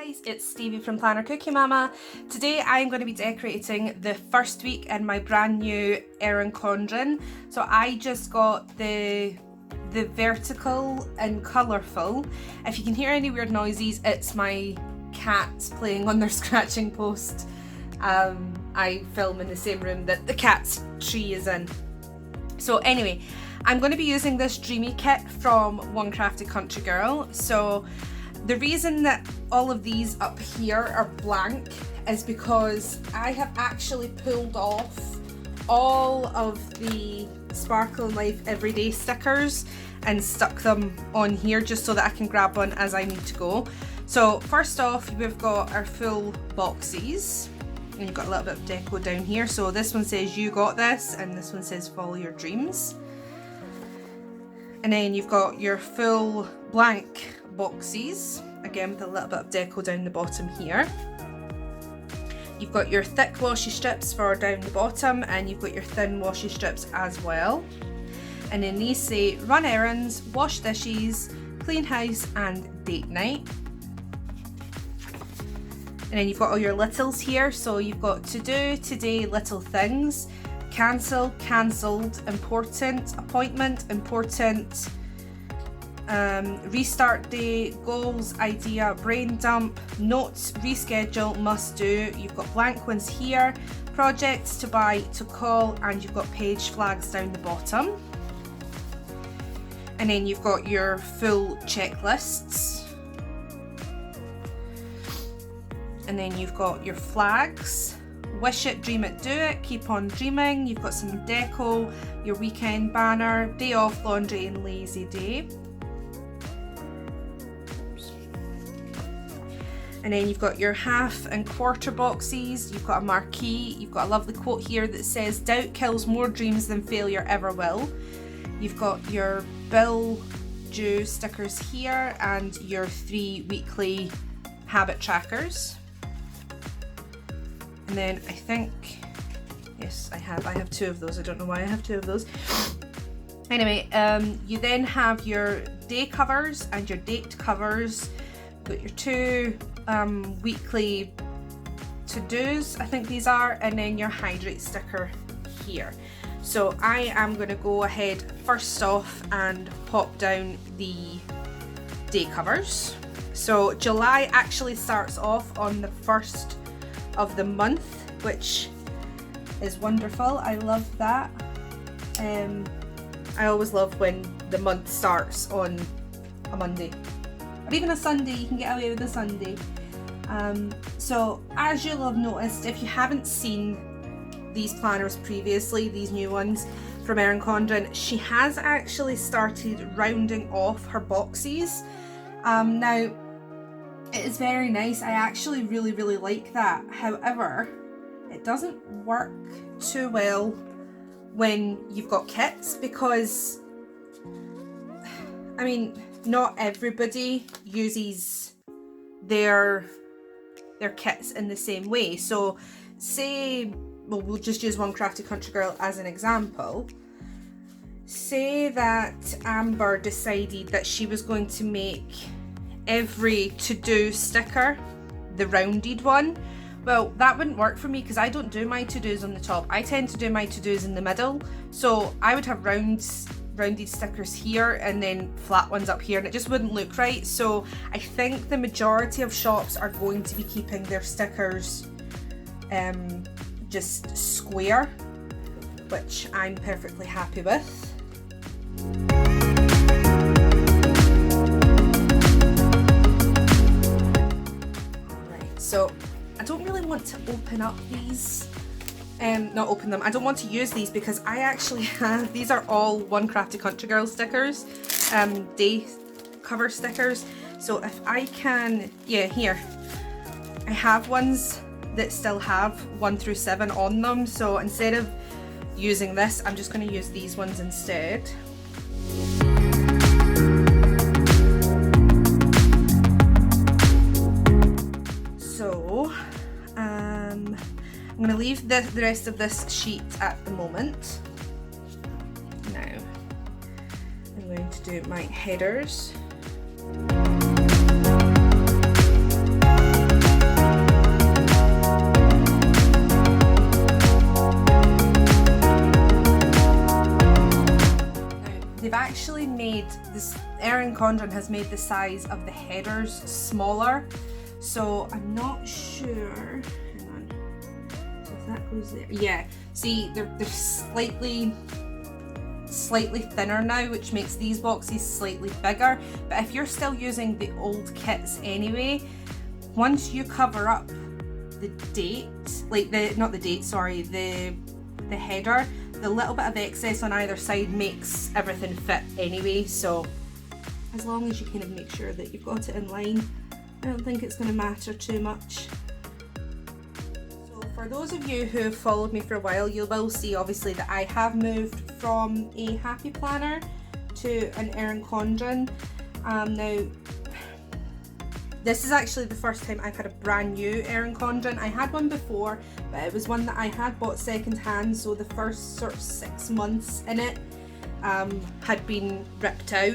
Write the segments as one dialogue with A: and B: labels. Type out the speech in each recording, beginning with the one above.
A: Guys, it's Stevie from Planner Cookie Mama. Today I'm going to be decorating the first week in my brand new Erin Condren. So I just got the vertical and colourful. If you can hear any weird noises, it's my cats playing on their scratching post. I film in the same room that the cat's tree is in. So anyway, I'm going to be using this Dreamy Kit from One Crafty Country Girl. So the reason that all of these up here are blank is because I have actually pulled off all of the Sparkle in Life Everyday stickers and stuck them on here just so that I can grab one as I need to go. So first off, we've got our full boxes, and you've got a little bit of deco down here. So this one says "You got this," and this one says "Follow your dreams." And then you've got your full blank boxes, again with a little bit of deco down the bottom here. You've got your thick washi strips for down the bottom, and you've got your thin washi strips as well. And then these say "Run errands, wash dishes, clean house and date night." And then you've got all your littles here, so you've got to do, today, little things, cancel, cancelled, important, appointment, important, restart day, goals, idea, brain dump, notes, reschedule, must do. You've got blank ones here, projects, to buy, to call, and you've got page flags down the bottom. And then you've got your full checklists. And then you've got your flags, wish it, dream it, do it, keep on dreaming. You've got some deco, your weekend banner, day off, laundry and lazy day. And then you've got your half and quarter boxes, you've got a marquee, you've got a lovely quote here that says "Doubt kills more dreams than failure ever will." You've got your bill due stickers here and your 3 weekly habit trackers. And then I think, yes, I have 2 of those. I don't know why I have 2 of those. Anyway, you then have your day covers and your date covers. You've got your 2 weekly to-dos, I think these are, and then your hydrate sticker here. So I am going to go ahead first off and pop down the day covers. So July actually starts off on the 1st of the month, which is wonderful. I love that. I always love when the month starts on a Monday or even a Sunday. You can get away with a Sunday. So as you'll have noticed, if you haven't seen these planners previously, these new ones from Erin Condren, she has actually started rounding off her boxes. Now it is very nice. I actually really like that. However, it doesn't work too well when you've got kits, because I mean, not everybody uses their kits in the same way. So say, well, we'll just use One Crafty Country Girl as an example. Say that Amber decided that she was going to make every to-do sticker the rounded one. Well, that wouldn't work for me because I don't do my to-dos on the top. I tend to do my to-dos in the middle. So I would have rounded stickers here and then flat ones up here, and it just wouldn't look right. So I think the majority of shops are going to be keeping their stickers just square, which I'm perfectly happy with. So I don't really want to open up these, not open them. I don't want to use these because I actually have, these are all One Crafty Country Girl stickers, day cover stickers. So if I can, yeah, here, I have ones that still have 1 through 7 on them. So instead of using this, I'm just going to use these ones instead. I'm going to leave the rest of this sheet at the moment. Now I'm going to do my headers. Condren has made the size of the headers smaller, so I'm not sure. Hang on. So if that goes there, yeah. See, they're slightly thinner now, which makes these boxes slightly bigger. But if you're still using the old kits anyway, once you cover up the date, like the header, the little bit of excess on either side makes everything fit anyway. So as long as you kind of make sure that you've got it in line, I don't think it's going to matter too much. So for those of you who have followed me for a while, you will see obviously that I have moved from a Happy Planner to an Erin Condren. Now this is actually the first time I've had a brand new Erin Condren. I had one before, but it was one that I had bought second hand, so the first sort of 6 months in it had been ripped out.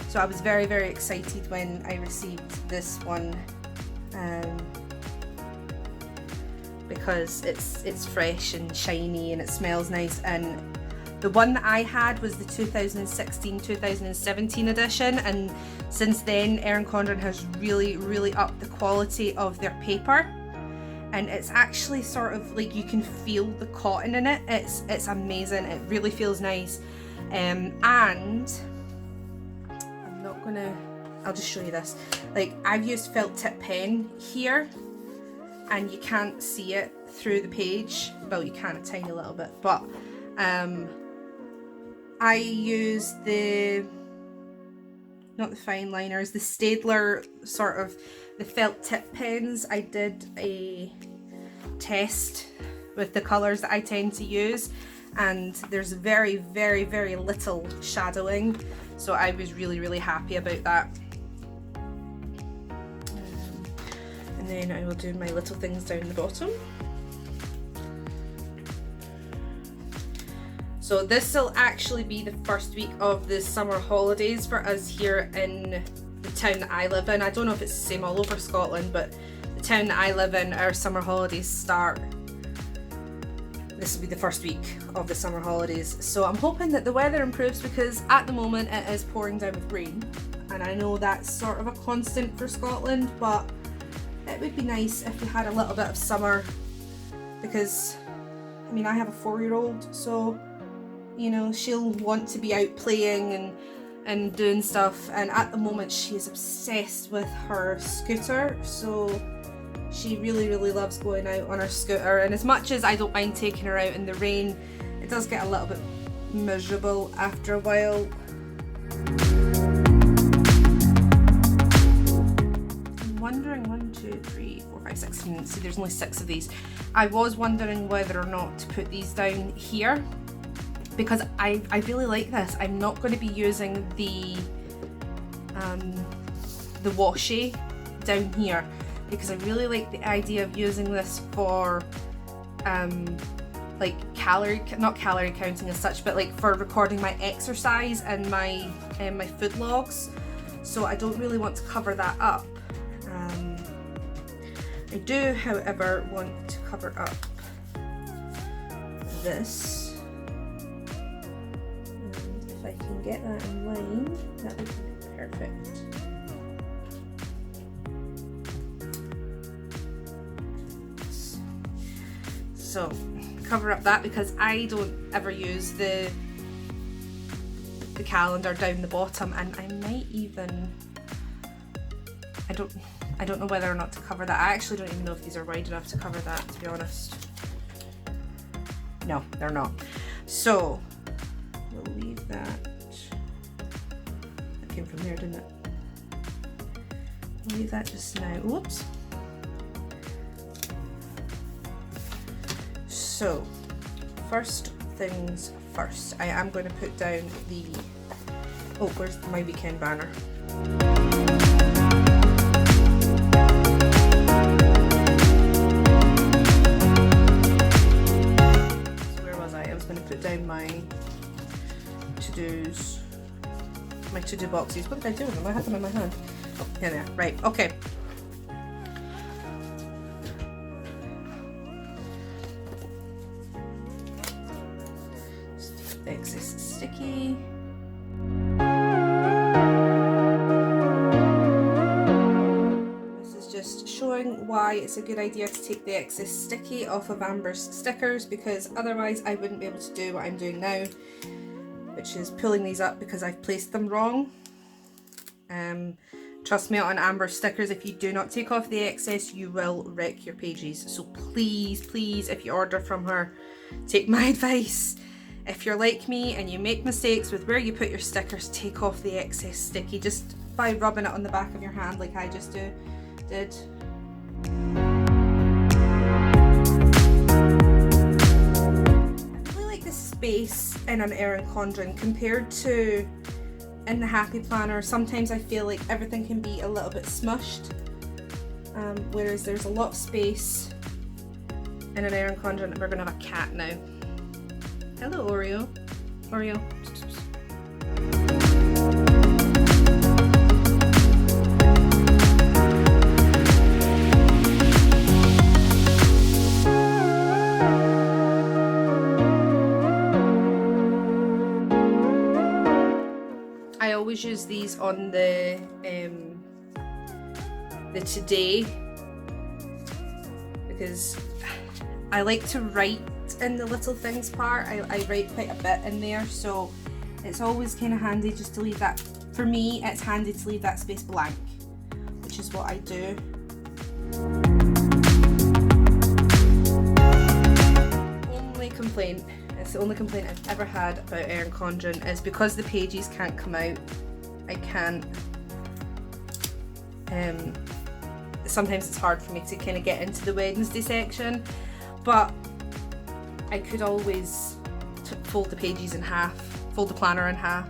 A: So I was very, very excited when I received this one, because it's fresh and shiny and it smells nice. And the one that I had was the 2016-2017 edition, and since then Erin Condren has really upped the quality of their paper, and it's actually sort of like you can feel the cotton in it. It's amazing. It really feels nice. And I'll just show you this. Like, I've used felt tip pen here, and you can't see it through the page. Well, you can a tiny little bit, but I use not the fine liners, the Staedtler sort of, the felt tip pens. I did a test with the colours that I tend to use, and there's very little shadowing, so I was really happy about that. And then I will do my little things down the bottom. So this will actually be the first week of the summer holidays for us here in the town that I live in. I don't know if it's the same all over Scotland, but the town that I live in, our summer holidays start. This will be the first week of the summer holidays. So I'm hoping that the weather improves, because at the moment it is pouring down with rain. And I know that's sort of a constant for Scotland, but it would be nice if we had a little bit of summer, because I mean, I have a 4-year-old, so you know, she'll want to be out playing and doing stuff, and at the moment she is obsessed with her scooter, so she really loves going out on her scooter. And as much as I don't mind taking her out in the rain, it does get a little bit miserable after a while. I'm wondering, 1, 2, 3, 4, 5, 6, see there's only 6 of these. I was wondering whether or not to put these down here, because I really like this. I'm not going to be using the washi down here, because I really like the idea of using this for like not calorie counting as such, but like for recording my exercise and my food logs. So I don't really want to cover that up. I do, however, want to cover up this. If I can get that in line, that would be perfect. So cover up that, because I don't ever use the calendar down the bottom, and I might even, I don't know whether or not to cover that. I actually don't even know if these are wide enough to cover that, to be honest. No, they're not. So we'll leave that. That came from there, didn't it? I'll leave that just now. Whoops. So, first things first, I am going to put down the, oh, where's my weekend banner? So where was I? I was going to put down my to-dos, my to-do boxes. What did I do with them? I had them in my hand. Oh, here they are. Right, okay. Excess sticky. just showing why it's a good idea to take the excess sticky off of Amber's stickers, because otherwise I wouldn't be able to do what I'm doing now, which is pulling these up because I've placed them wrong. Trust me, on Amber stickers, if you do not take off the excess, you will wreck your pages. So please, please, if you order from her, take my advice. If you're like me and you make mistakes with where you put your stickers, take off the excess sticky just by rubbing it on the back of your hand like I just did. I really like the space in an Erin Condren compared to in the Happy Planner. Sometimes I feel like everything can be a little bit smushed, whereas there's a lot of space in an Erin Condren. We're gonna have a cat now. Hello, Oreo. Oreo. I always use these on the today, because I like to write in the little things part. I write quite a bit in there, so it's always kind of handy just to leave that. For me, it's handy to leave that space blank, which is what I do. Only complaint, it's the only complaint I've ever had about Erin Condren, is because the pages can't come out, I can't, sometimes it's hard for me to kind of get into the Wednesday section, but I could always fold the pages in half, fold the planner in half,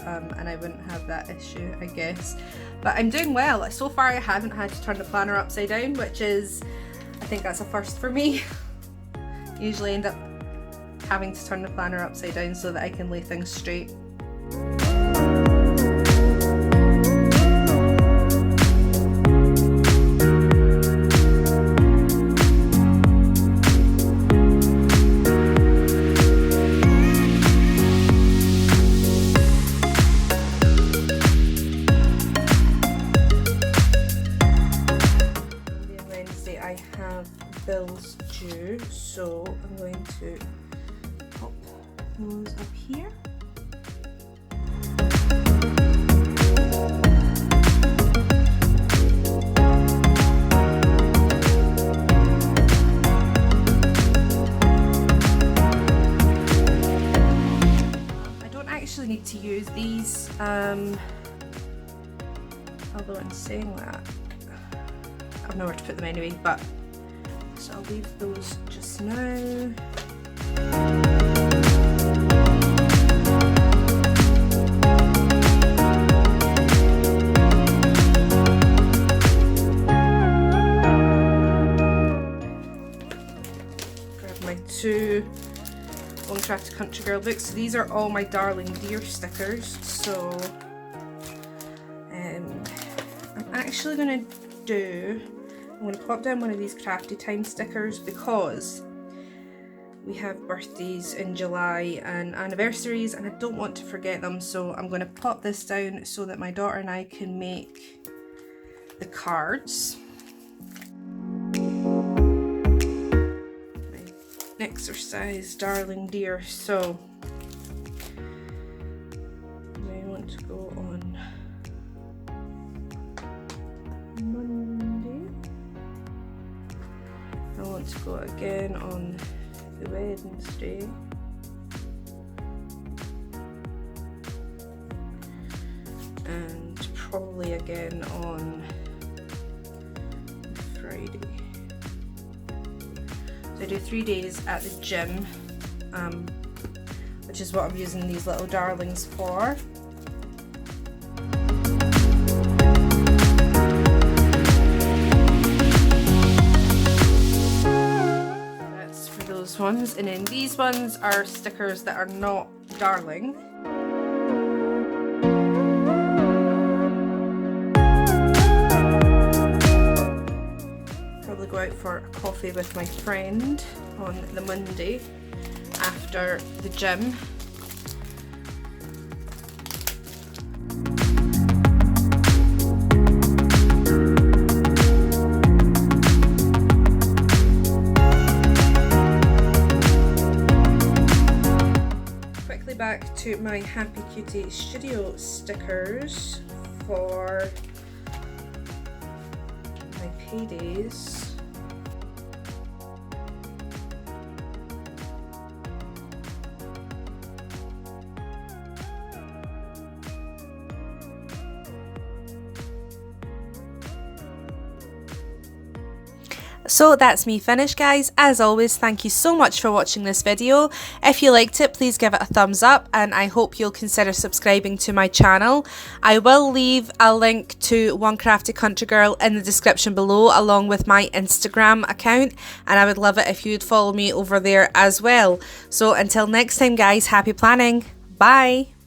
A: and I wouldn't have that issue, I guess. But I'm doing well. So far I haven't had to turn the planner upside down, which is, I think that's a first for me. Usually end up having to turn the planner upside down so that I can lay things straight. Bills due, so I'm going to pop those up here. I don't actually need to use these, although in saying that, I've nowhere to put them anyway, but so I'll leave those just now. Grab my two One Crafty Country Girl books. So these are all my Darling Dear stickers. So I'm actually going to do, I'm going to pop down one of these Crafty Time stickers because we have birthdays in July and anniversaries and I don't want to forget them, so I'm going to pop this down so that my daughter and I can make the cards. My exercise Darling Dear, so I want to go on Monday. I want to go again on the Wednesday. And probably again on Friday. So I do 3 days at the gym, which is what I'm using these little darlings for. Ones, and then these ones are stickers that are not darling. Probably go out for a coffee with my friend on the Monday after the gym. to my Happy Cutie Studio stickers for my paydays. So that's me finished, guys. As always, thank you so much for watching this video. If you liked it, please give it a thumbs up, and I hope you'll consider subscribing to my channel. I will leave a link to One Crafty Country Girl in the description below, along with my Instagram account, and I would love it if you'd follow me over there as well. So until next time, guys, happy planning. Bye!